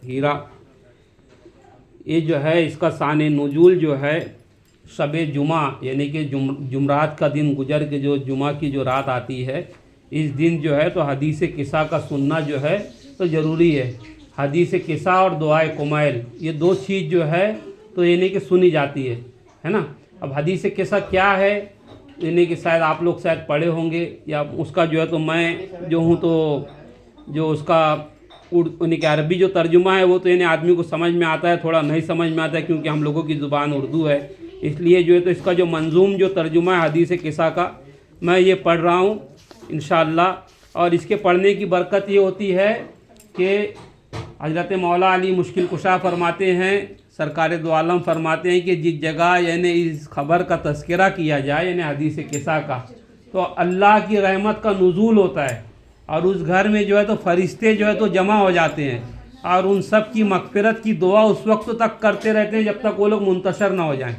ہیرا، یہ جو ہے اس کا شان نزول جو ہے شب جمعہ یعنی کہ جمعرات کا دن گزر کے جو جمعہ کی جو رات آتی ہے، اس دن جو ہے تو حدیث قصہ کا سننا جو ہے تو ضروری ہے۔ حدیث قصہ اور دعائے کمیل، یہ دو چیز جو ہے تو یعنی کہ سنی جاتی ہے نا۔ اب حدیث قصہ کیا ہے، یعنی کہ شاید آپ لوگ شاید پڑھے ہوں گے، یا اس کا جو ہے تو میں جو ہوں تو جو اس کا یعنی کہ عربی جو ترجمہ ہے وہ تو یعنی آدمی کو سمجھ میں آتا ہے، تھوڑا نہیں سمجھ میں آتا ہے کیونکہ ہم لوگوں کی زبان اردو ہے، اس لیے جو ہے تو اس کا جو منظوم جو ترجمہ ہے حدیث قصہ کا میں یہ پڑھ رہا ہوں انشاءاللہ۔ اور اس کے پڑھنے کی برکت یہ ہوتی ہے کہ حضرت مولا علی مشکل کشا فرماتے ہیں، سرکار دو عالم فرماتے ہیں کہ جس جگہ یعنی اس خبر کا تذکرہ کیا جائے یعنی حدیث قصہ کا، تو اللہ کی رحمت کا نزول ہوتا ہے، اور اس گھر میں جو ہے تو فرشتے جو ہے تو جمع ہو جاتے ہیں، اور ان سب کی مغفرت کی دعا اس وقت تک کرتے رہتے ہیں جب تک وہ لوگ منتشر نہ ہو جائیں۔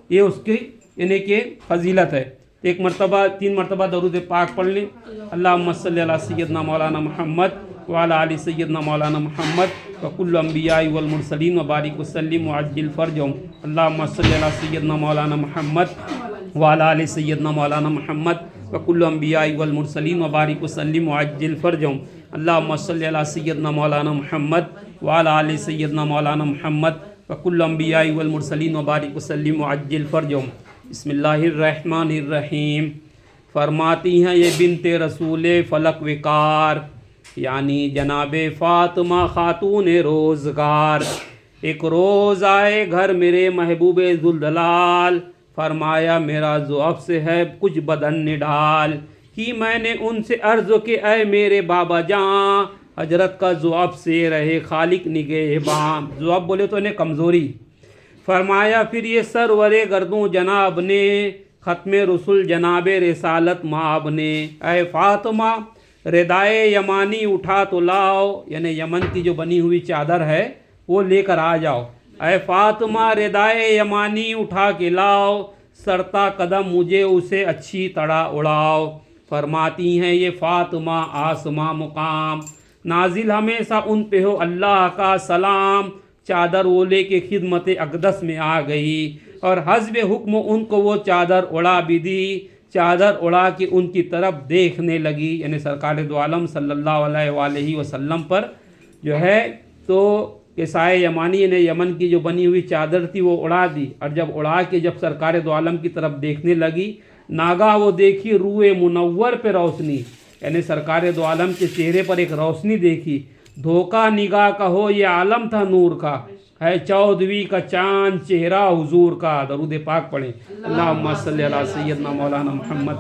یہ اس کی یعنی کہ فضیلت ہے۔ ایک مرتبہ 3 مرتبہ درود پاک پڑھ لیں۔ اللہم صلی علی سیدنا مولانا محمد وعلی آل سیدنا مولانا محمد وکل انبیاء والمرسلین وبارک وسلم وعجل فرجهم۔ اللہم صلی علی سیدنا مولانا محمد وعلی آل سیدنا مولانا محمد وکل انبیاء والمرسلین وبارک وسلم وعجل فرجهم۔ اللہم صلی علی سیدنا مولانا محمد وعلی آل سیدنا مولانا محمد وکل انبیاء والمرسلین وبارک وسلم وعجل فرجهم۔ بسم اللہ الرحمن الرحیم۔ فرماتی ہیں یہ بنت رسول فلک وقار، یعنی جناب فاطمہ خاتون روزگار۔ ایک روز آئے گھر میرے محبوب ذوالجلال، فرمایا میرا ضعف سے ہے کچھ بدن نڈال، کی میں نے ان سے عرض کہ اے میرے بابا جاں، حضرت کا ضعف سے رہے خالق نگہباں۔ ضعف بولے تو انہیں کمزوری۔ فرمایا پھر یہ سرور گردوں جناب نے، ختم رسول جناب رسالت مآب نے، اے فاطمہ ردائے یمانی اٹھا تو لاؤ، یعنی یمن کی جو بنی ہوئی چادر ہے وہ لے کر آ جاؤ۔ اے فاطمہ ردائے یمانی اٹھا کے لاؤ، سرتا قدم مجھے اسے اچھی طرح اڑاؤ۔ فرماتی ہیں یہ فاطمہ آسماں مقام، نازل ہمیشہ ان پہ ہو اللہ کا سلام۔ چادر وہ لے کے خدمت اقدس میں آ گئی، اور حسب حکم ان کو وہ چادر اڑا بھی دی۔ چادر اڑا کے ان کی طرف دیکھنے لگی، یعنی سرکار دو عالم صلی اللہ علیہ وآلہ وسلم پر جو ہے تو کسائے یمانی نے یمن کی جو بنی ہوئی چادر تھی وہ اڑا دی، اور جب اڑا کے جب سرکار دو عالم کی طرف دیکھنے لگی، ناگاہ وہ دیکھی روئے منور پہ روشنی، یعنی سرکار دو عالم کے چہرے پر ایک روشنی دیکھی۔ دھوکہ نگاہ کا ہو یہ عالم تھا نور کا، ہے 14ویں کا چاند چہرہ حضور کا۔ درود پاک پڑھیں۔ اللہم صلی علی سیدنا مولانا محمد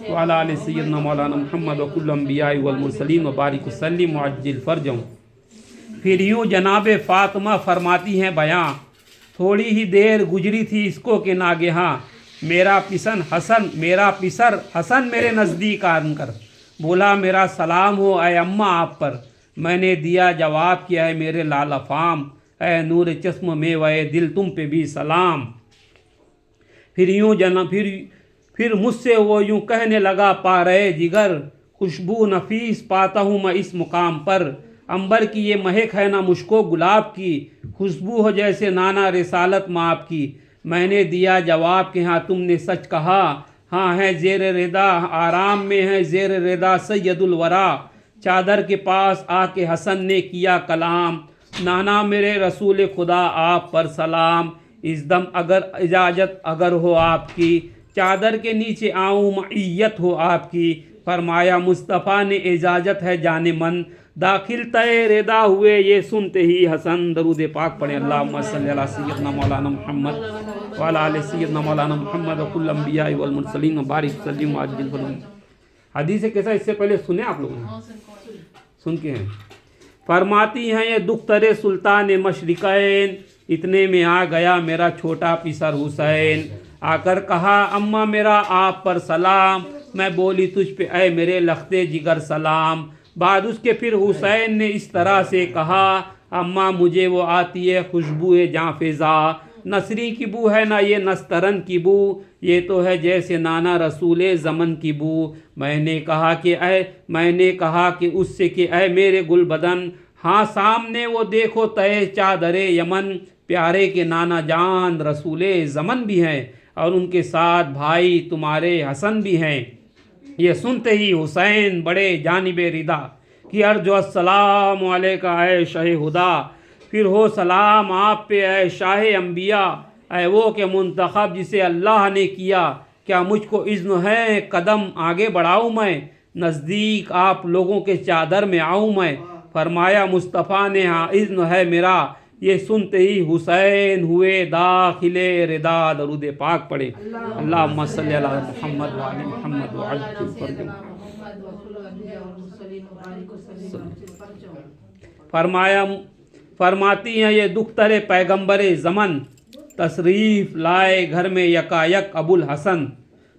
وعلی آل سیدنا مولانا محمد وکل انبیاء والمرسلین وبارک وسلم وعجل فرجهم۔ پھر یوں جناب فاطمہ فرماتی ہیں بیاں، تھوڑی ہی دیر گزری تھی اس کو کہ ناگہاں میرا پسر حسن میرے نزدیک آن کر بولا میرا سلام ہو اے اماں آپ پر۔ میں نے دیا جواب کیا ہے میرے لال افام، اے نور چشم میں وے دل تم پہ بھی سلام۔ پھر مجھ سے وہ یوں کہنے لگا پا رہے جگر، خوشبو نفیس پاتا ہوں میں اس مقام پر۔ عنبر کی یہ مہک ہے نہ مشکو گلاب کی، خوشبو ہو جیسے نانا رسالت مآب کی۔ میں نے دیا جواب کہ ہاں تم نے سچ کہا، ہاں ہے زیر ردا آرام میں ہے زیر ردا سید الورا۔ چادر کے پاس آ کے حسن نے کیا کلام، نانا میرے رسول خدا آپ پر سلام۔ اس دم اگر اجازت اگر ہو آپ کی، چادر کے نیچے آؤں معیت ہو آپ کی۔ فرمایا مصطفیٰ نے اجازت ہے جان من، داخل تے ردا ہوئے یہ سنتے ہی حسن۔ درود پاک پڑھیں۔ اللہم صلی علی سیدنا مولانا محمد وعلی آل سیدنا مولانا محمد وکل انبیاء والمرسلین وبارک وسلم وعجل فرجهم۔ حدیث کیسا اس سے پہلے سنے آپ لوگوں نے؟ سن کے ہیں۔ فرماتی ہیں یہ دختر سلطان مشرقین، اتنے میں آ گیا میرا چھوٹا پسر حسین۔ آ کر کہا اماں میرا آپ پر سلام، میں بولی تجھ پہ اے میرے لختے جگر سلام۔ بعد اس کے پھر حسین نے اس طرح سے کہا اماں مجھے وہ آتی ہے خوشبو جاں فضا، نصری کی بو ہے نہ یہ نسترن کی بو، یہ تو ہے جیسے نانا رسول زمن کی بو۔ میں نے کہا کہ اس سے کہ اے میرے گل بدن، ہاں سامنے وہ دیکھو تہ چادر یمن، پیارے کے نانا جان رسول زمن بھی ہیں، اور ان کے ساتھ بھائی تمہارے حسن بھی ہیں۔ یہ سنتے ہی حسین بڑے جانب ردا کہ ارجو السلام علیکہ اے شہ ہدا، پھر ہو سلام آپ پہ اے شاہ انبیاء، اے وہ کہ منتخب جسے اللہ نے کیا، کیا مجھ کو اذن ہے قدم آگے بڑھاؤں میں، نزدیک آپ لوگوں کے چادر میں آؤں میں۔ فرمایا مصطفیٰ نے ہاں اذن ہے میرا، یہ سنتے ہی حسین ہوئے داخل ردا۔ درود پاک پڑھے اللہم صلی علی محمد وعلی محمد وعجل فرجہ۔ فرماتی ہیں یہ دختر پیغمبر زمن، تشریف لائے گھر میں یکایک ابو الحسن،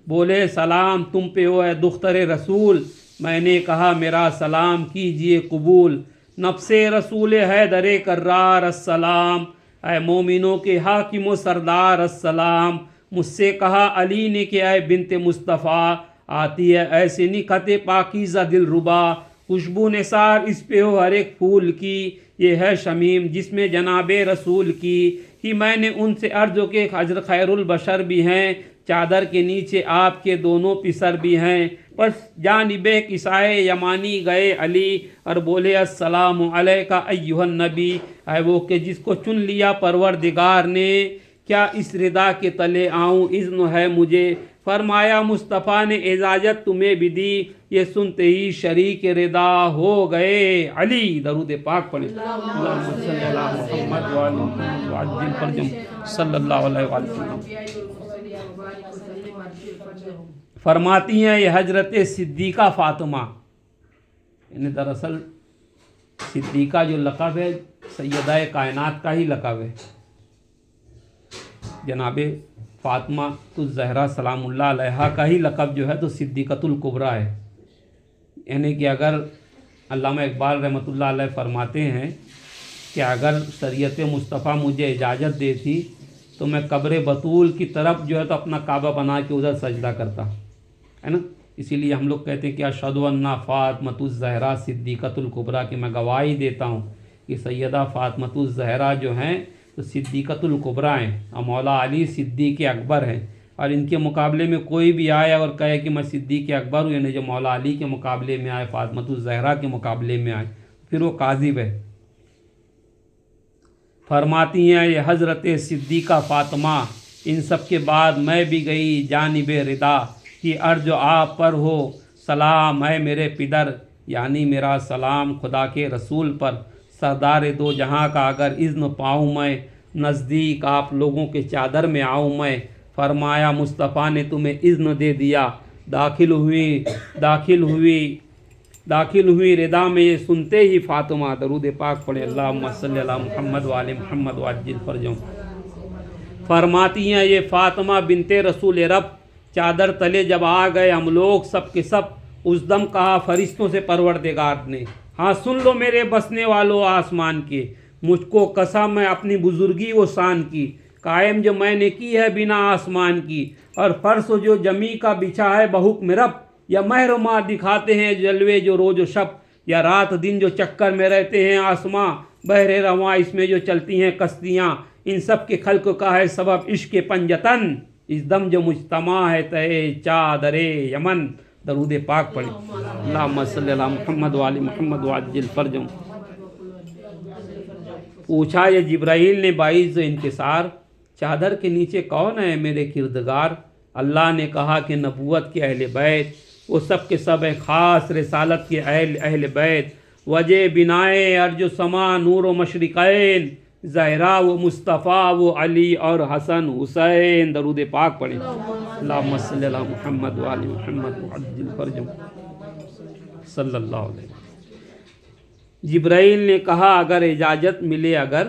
بولے سلام تم پہ ہو اے دختر رسول، میں نے کہا میرا سلام کیجئے قبول، نفس رسول حیدر کرار السلام، اے مومنوں کے حاکم و سردار السلام، مجھ سے کہا علی نے کہ اے بنت مصطفیٰ، آتی ہے ایسے نکھت پاکیزہ دل ربا، خوشبو نثار اس پہ ہو ہر ایک پھول کی، یہ ہے شمیم جس میں جناب رسول کی، کہ میں نے ان سے عرض کہ حضرت خیر البشر بھی ہیں، چادر کے نیچے آپ کے دونوں پسر بھی ہیں۔ پس جانب کسائے یمانی گئے علی اور بولے السلام علیکہ ایہا النبی، اے وہ کہ جس کو چن لیا پروردگار نے، کیا اس ردا کے تلے آؤں اذن ہے مجھے۔ فرمایا مصطفیٰ نے اجازت تمہیں بھی دی، یہ سنتے ہی شریک ردا ہو گئے علی۔ درود پاک پڑھیں اللہم صلی علی محمد وعلی محمد وعجل فرجہ صلی اللہ علیہ وسلم۔ فرماتی ہیں یہ حضرت صدیقہ فاطمہ، یعنی دراصل صدیقہ جو لقب ہے سیدہ کائنات کا ہی لقب ہے، جناب فاطمہ الزہرا سلام اللہ علیہا کا ہی لقب جو ہے تو صدیقۃ الکبریٰ ہے۔ یعنی کہ اگر علامہ اقبال رحمۃ اللہ علیہ فرماتے ہیں کہ اگر شریعت مصطفیٰ مجھے اجازت دیتی تو میں قبر بطول کی طرف جو ہے تو اپنا کعبہ بنا کے ادھر سجدہ کرتا ہے نا۔ اسی لیے ہم لوگ کہتے ہیں کہ اشہد ان فاطمۃ الزہرا صدیقۃ الکبریٰ، کہ میں گواہی دیتا ہوں کہ سیدہ فاطمۃ الزہرا جو ہیں تو صدیقۃ الکبریٰ ہیں، اور مولا علی صدیق اکبر ہیں، اور ان کے مقابلے میں کوئی بھی آئے اور کہے کہ میں صدیق اکبر ہوں، یعنی جو مولا علی کے مقابلے میں آئے، فاطمۃ الزہرا کے مقابلے میں آئے، پھر وہ کاذب ہے۔ فرماتی ہیں یہ حضرت صدیقہ فاطمہ، ان سب کے بعد میں بھی گئی جانب ردا، کہ عرض آپ پر ہو سلام اے میرے پدر، یعنی میرا سلام خدا کے رسول پر، سردار دو جہاں کا اگر اذن پاؤں میں، نزدیک آپ لوگوں کے چادر میں آؤں میں۔ فرمایا مصطفیٰ نے تمہیں اذن دے دیا، داخل ہوئی ردا میں، یہ سنتے ہی فاطمہ درود پاک پڑھے اللہم صلی علی محمد وعلی محمد وعجل فرجہ۔ فرماتی ہیں یہ فاطمہ بنت رسول رب، چادر تلے جب آ گئے ہم لوگ سب کے سب، اس دم کہا فرشتوں سے پروردگار نے، ہاں سن لو میرے بسنے والو آسمان کے، مجھ کو قسم ہے اپنی بزرگی و شان کی، قائم جو میں نے کی ہے بنا آسمان کی، اور فرش جو جمی کا بچھا ہے بحکم رب، یا مہر ماہ دکھاتے ہیں جلوے جو روز و شب، یا رات دن جو چکر میں رہتے ہیں آسماں، بحر رواں اس میں جو چلتی ہیں کشتیاں، ان سب کے خلق کا ہے سبب عشق پنجتن، اس دم جو مجتمع ہے تہے چادر یمن۔ درود پاک پڑھیں اللہم صلی علی محمد وعلی محمد وعجل فرجہ۔ پوچھا یہ جبرائیل نے باعث انکسار، چادر کے نیچے کون ہے میرے کردگار؟ اللہ نے کہا کہ نبوت کے اہل بیت، وہ سب کے سب ہیں خاص رسالت کے اہل بیت، وجہ بنائے ارج و سما نور و مشرقین، زہرا و مصطفیٰ و علی اور حسن حسین۔ درود پاک پڑھیں اللہم صلی علی محمد وعلی محمد وعجل فرجہ صلی اللہ علیہ وسلم۔ جبرائیل نے کہا اگر اجازت ملے اگر،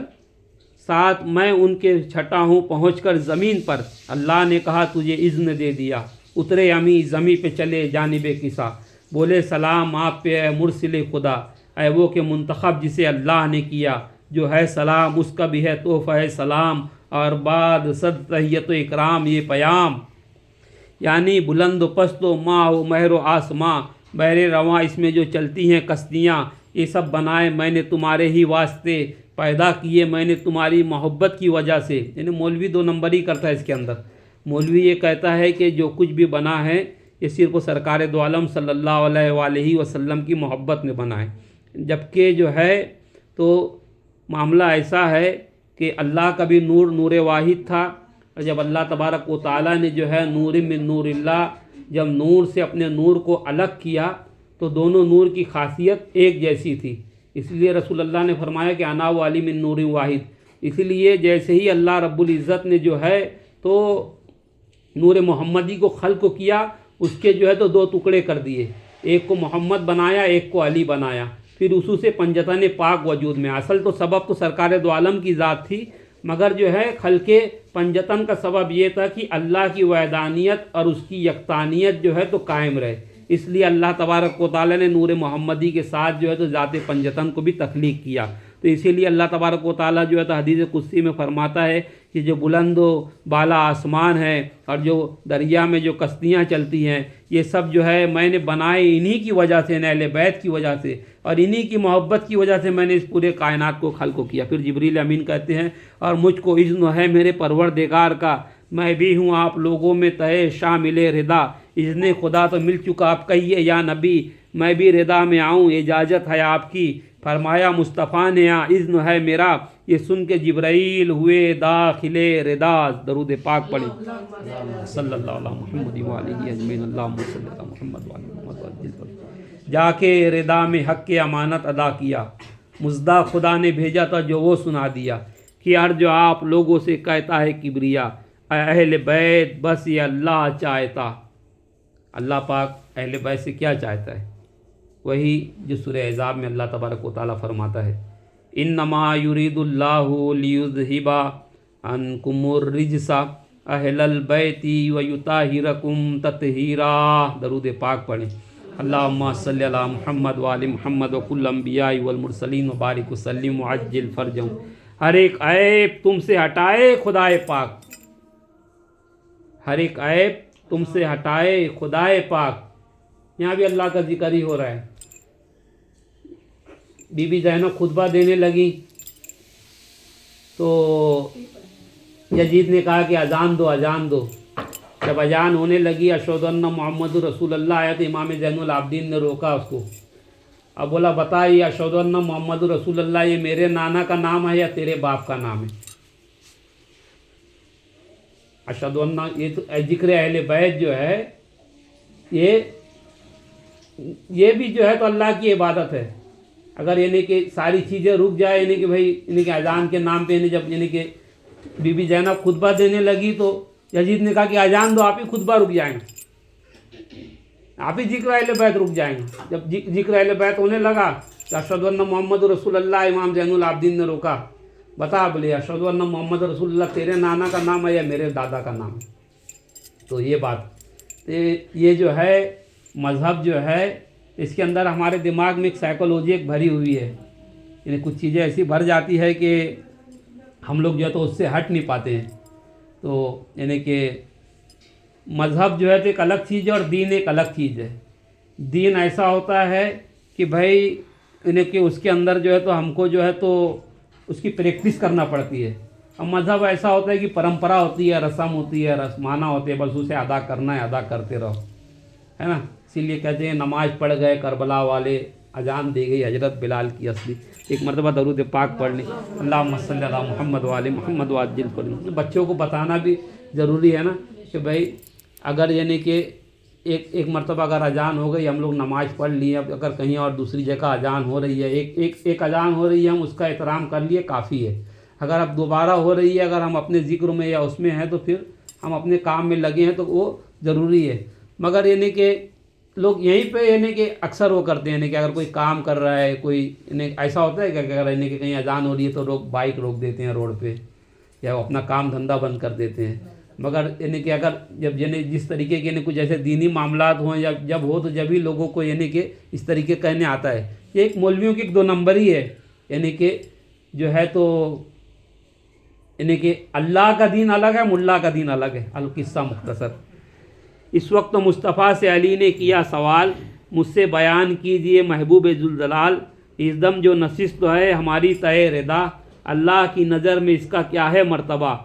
ساتھ میں ان کے چھٹا ہوں پہنچ کر زمین پر۔ اللہ نے کہا تجھے اذن دے دیا، اترے امی زمین پہ چلے جانب کسا، بولے سلام آپ پہ اے مرسل خدا، اے وہ کہ منتخب جسے اللہ نے کیا، جو ہے سلام اس کا بھی ہے تحفہ ہے سلام، اور بعد صد تحیت و اکرام یہ پیام، یعنی بلند و پست و ماہ و مہر و آسماں، بحر رواں اس میں جو چلتی ہیں کشتیاں، یہ سب بنائے میں نے تمہارے ہی واسطے، پیدا کیے میں نے تمہاری محبت کی وجہ سے۔ یعنی مولوی دو نمبری کرتا ہے اس کے اندر۔ مولوی یہ کہتا ہے کہ جو کچھ بھی بنا ہے یہ صرف سرکار دو عالم صلی اللہ علیہ وآلہ وسلم کی محبت میں بنا ہے، جبکہ جو ہے تو معاملہ ایسا ہے کہ اللہ کا بھی نور نور واحد تھا، اور جب اللہ تبارک و تعالیٰ نے جو ہے نور من نور اللہ، جب نور سے اپنے نور کو الگ کیا تو دونوں نور کی خاصیت ایک جیسی تھی، اس لیے رسول اللہ نے فرمایا کہ انا والی من نور واحد۔ اس لیے جیسے ہی اللہ رب العزت نے جو ہے تو نور محمدی کو خلق کیا، اس کے جو ہے تو دو ٹکڑے کر دیے، ایک کو محمد بنایا ایک کو علی بنایا، پھر اسی سے پنجتن پاک وجود میں۔ اصل تو سبب تو سرکار دو عالم کی ذات تھی، مگر جو ہے خلق پنجتن کا سبب یہ تھا کہ اللہ کی وحدانیت اور اس کی یکتانیت جو ہے تو قائم رہے، اس لیے اللہ تبارک و تعالیٰ نے نور محمدی کے ساتھ جو ہے تو ذات پنجتن کو بھی تخلیق کیا۔ تو اسی لیے اللہ تبارک و تعالیٰ جو ہے تو حدیث قدسی میں فرماتا ہے کہ جو بلند و بالا آسمان ہے اور جو دریا میں جو کشتیاں چلتی ہیں، یہ سب جو ہے میں نے بنائے انہی کی وجہ سے، اہل بیت کی وجہ سے، اور انہی کی محبت کی وجہ سے میں نے اس پورے کائنات کو خلق کیا۔ پھر جبریل امین کہتے ہیں اور مجھ کو اذن ہے میرے پروردگار کا، میں بھی ہوں آپ لوگوں میں تہے شامل رضا، اذن خدا تو مل چکا اب کہیے یا نبی، میں بھی رضا میں آؤں اجازت ہے آپ کی، فرمایا مصطفیٰ نے اذن ہے میرا، یہ سن کے جبرائیل ہوئے داخل رضا۔ درود پاک پڑھیں صلی اللہ علیہ محمد وآلہ اجمعین، اللہم صلی اللہ محمد وآلہ محمد۔ جا کے رضا میں حق کی امانت ادا کیا، مژدہ خدا نے بھیجا تھا جو وہ سنا دیا، کہ ہر جو آپ لوگوں سے کہتا ہے کبریا، اے اہل بیت بس یہ اللہ چاہتا۔ اللہ پاک اہل بیت سے کیا چاہتا ہے؟ وہی جو سورہ احزاب میں اللہ تبارک و تعالیٰ فرماتا ہے انما یرید اللہ لیذہب عنکم الرجس اہل البیت ویطہرکم تطہیرا۔ درود پاک پڑھیں اللہم صلی علی محمد وآل محمد وکل انبیاء والمرسلین وبارک وسلم وعجل فرجہم۔ ہر ایک عیب تم سے ہٹائے خدائے پاک، ہر ایک عیب تم سے ہٹائے خدائے پاک۔ یہاں بھی اللہ کا ذکر ہی ہو رہا ہے۔ بی بی زینب خطبہ دینے لگی تو یزید نے کہا کہ اذان دو اذان دو۔ جب اذان ہونے لگی اشہد ان محمد رسول اللہ آیا تو امام زین العابدین نے روکا اس کو، اب بولا بتا یہ اشہد ان محمد رسول اللہ یہ میرے نانا کا نام ہے یا تیرے باپ کا نام ہے؟ اشہد ان یہ تو ذکر اہل بیت جو ہے یہ بھی جو ہے تو اللہ کی عبادت ہے۔ اگر یعنی کہ ساری چیزیں رک جائے، یعنی کہ بھائی یعنی کہ اذان کے نام پہ جب یعنی کہ بی بی زینب خطبہ دینے لگی تو یزید نے کہا کہ اذان دو، آپ ہی خطبہ رک جائیں گے، آپ ہی ذکر اہل بیت رک جائیں گے۔ جب ذکر اہل بیت ہونے لگا تو اشہد ان محمد رسول اللہ امام زین العابدین نے روکا، بتا بولے اشہد ان محمد رسول اللہ تیرے نانا کا نام ہے یا میرے دادا کا نام ہے؟ تو یہ بات یہ جو ہے مذہب جو ہے اس کے اندر ہمارے دماغ میں ایک سائیکولوجی ایک بھری ہوئی ہے، یعنی کچھ چیزیں ایسی بھر جاتی ہے کہ ہم لوگ جو ہے تو اس سے ہٹ نہیں پاتے ہیں۔ تو یعنی کہ مذہب جو ہے تو ایک الگ چیز ہے اور دین ایک الگ چیز ہے۔ دین ایسا ہوتا ہے کہ بھائی یعنی کہ اس کے اندر جو ہے تو ہم کو جو ہے تو اس کی پریکٹس کرنا پڑتی ہے، اور مذہب ایسا ہوتا ہے کہ پرمپرا ہوتی ہے، رسم ہوتی ہے، رسمانہ ہوتے ہیں، بس اسے ادا کرنا ہے، ادا کرتے رہو، ہے نا۔ اسی لیے کہتے ہیں نماز پڑھ گئے کربلا والے، اذان دی گئی حضرت بلال کی اصلی۔ ایک مرتبہ درود پاک پڑھ لیں اللہم صلی علی محمد وآل محمد وعجل فرجہم۔ بچوں کو بتانا بھی ضروری ہے نا کہ بھائی اگر یعنی کہ ایک مرتبہ اگر اذان ہو گئی، ہم لوگ نماز پڑھ لیے، اب اگر کہیں اور دوسری جگہ اذان ہو رہی ہے، ایک اذان ہو رہی ہے، ہم اس کا احترام کر لیے کافی ہے۔ اگر اب دوبارہ ہو رہی ہے، اگر ہم اپنے ذکر میں یا اس میں ہیں تو پھر ہم اپنے کام میں لگے ہیں تو وہ ضروری ہے۔ مگر یعنی کہ لوگ یہیں پہ یعنی کہ اکثر وہ کرتے ہیں یعنی کہ اگر کوئی کام کر رہا ہے، کوئی یعنی ایسا ہوتا ہے کہ اگر یعنی کہ کہیں اذان ہو رہی ہے تو بائک روک دیتے ہیں روڈ پہ، یا وہ اپنا کام دھندا بند کر دیتے ہیں۔ مگر یعنی کہ اگر جب یعنی جس طریقے کے یعنی کچھ ایسے دینی معاملات ہوں یا جب ہو تو جب ہی لوگوں کو یعنی کہ اس طریقے کہنے آتا ہے۔ یہ ایک مولویوں کی ایک دو نمبری ہے، یعنی کہ جو ہے تو یعنی کہ اللہ کا دین الگ ہے، ملا کا دین الگ ہے۔ القصہ مختصر، اس وقت مصطفیٰ سے علی نے کیا سوال، مجھ سے بیان کیجئے محبوب ذوالجلال، اس دم جو نشست ہے ہماری تئے ردا، اللہ کی نظر میں اس کا کیا ہے مرتبہ۔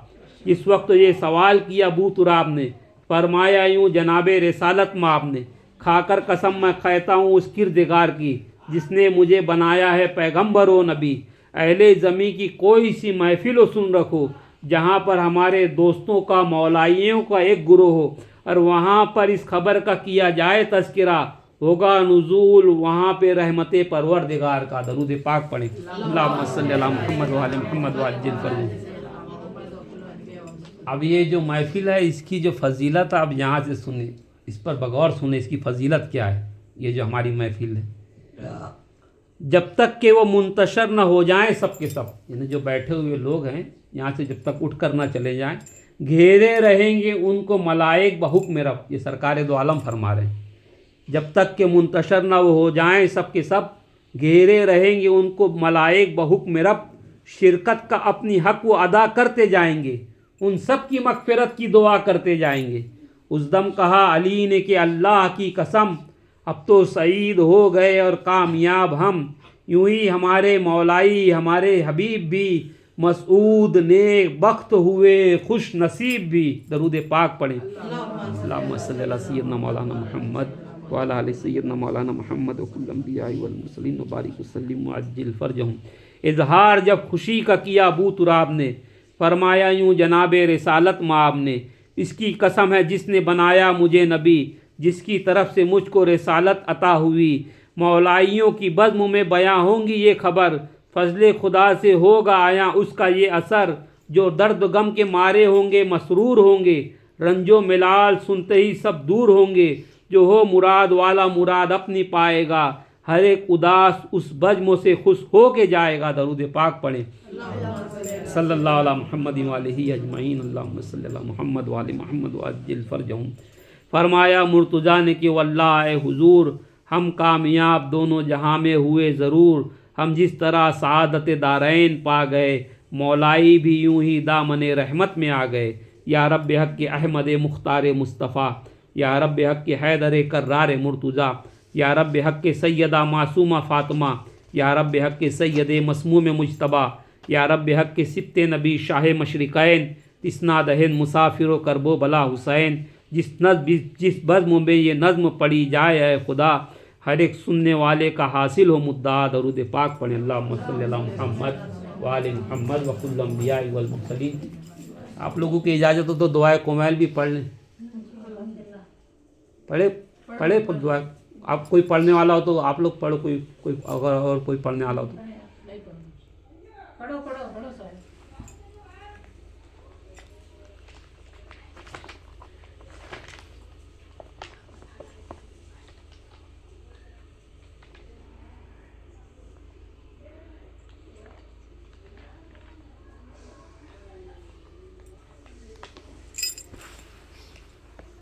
اس وقت یہ سوال کیا ابو تراب نے، فرمایا یوں جناب رسالت مآب نے، کھا کر قسم میں کہتا ہوں اس کردگار کی جس نے مجھے بنایا ہے پیغمبر و نبی۔ اہل زمین کی کوئی سی محفل و سن رکھو جہاں پر ہمارے دوستوں کا مولائیوں کا ایک گروہ ہو، اور وہاں پر اس خبر کا کیا جائے تذکرہ، ہوگا نزول وہاں پہ رحمت پروردگار کا۔ درود پاک پڑھیں۔ اللہم صلی علی محمد و علی محمد وعجل فرمو۔ اب یہ جو محفل ہے اس کی جو فضیلت آپ یہاں سے سنیں، اس پر بغور سنیں، اس کی فضیلت کیا ہے۔ یہ جو ہماری محفل ہے، جب تک کہ وہ منتشر نہ ہو جائیں سب کے سب، یعنی جو بیٹھے ہوئے لوگ ہیں یہاں سے جب تک اٹھ کر نہ چلے جائیں، گھیرے رہیں گے ان کو ملائک بحکم رب۔ یہ سرکار دو عالم فرما رہے ہیں، جب تک کہ منتشر نہ ہو جائیں سب کے سب، گھیرے رہیں گے ان کو ملائک بحکم رب، شرکت کا اپنی حق وہ ادا کرتے جائیں گے، ان سب کی مغفرت کی دعا کرتے جائیں گے۔ اس دم کہا علی نے کہ اللہ کی قسم، اب تو سعید ہو گئے اور کامیاب ہم، یوں ہی ہمارے مولائی ہمارے حبیب بھی مسعود نیک بخت ہوئے خوش نصیب بھی۔ درود پاک پڑھیں۔ اللہم صلی علی سیدنا مولانا محمد وعلی آل سیدنا مولانا محمد وکل الانبیاء والمرسلین وبارک وسلم وعجل فرجہم۔ اظہار جب خوشی کا کیا ابو تراب نے، فرمایا یوں جناب رسالت مآب نے، اس کی قسم ہے جس نے بنایا مجھے نبی، جس کی طرف سے مجھ کو رسالت عطا ہوئی، مولائیوں کی بزم میں بیاں ہوں گی یہ خبر، فضل خدا سے ہوگا آیا اس کا یہ اثر، جو درد و غم کے مارے ہوں گے مسرور ہوں گے، رنج و ملال سنتے ہی سب دور ہوں گے، جو ہو مراد والا مراد اپنی پائے گا، ہر ایک اداس اس بزم سے خوش ہو کے جائے گا۔ درود پاک پڑھیں۔ صلی اللہ علی محمد وآلہ اجمعین۔ اللہم صلی علی محمد وآل محمد وعجل فرجہم۔ فرمایا مرتضیٰ نے کہ واللہ اے حضور، ہم کامیاب دونوں جہاں میں ہوئے ضرور، ہم جس طرح سعادت دارین پا گئے، مولائی بھی یوں ہی دامن رحمت میں آ گئے۔ یا رب حق کے احمد مختار مصطفیٰ، یا رب حق کے حیدر کرار مرتضیٰ، یا رب حق کے سیدہ معصومہ فاطمہ، یا رب حق کے سید مسموم مجتبیٰ، یا رب حق کے سبت نبی شاہ مشرقین، تسنا دہن مسافر و کربو بلا حسین، جس بزم میں یہ نظم پڑھی جائے اے خدا، ہر ایک سننے والے کا حاصل ہو مدعا۔ درود پاک پڑھیں۔ اللہم صلی علی محمد وآل محمد وکل الانبیاء والمرسلین۔ آپ لوگوں کی اجازت ہو تو دعائے کومیل بھی پڑھ لیں۔ پڑھے دعائے، آپ کوئی پڑھنے والا ہو تو آپ لوگ پڑھو، کوئی اگر اور کوئی پڑھنے والا ہو تو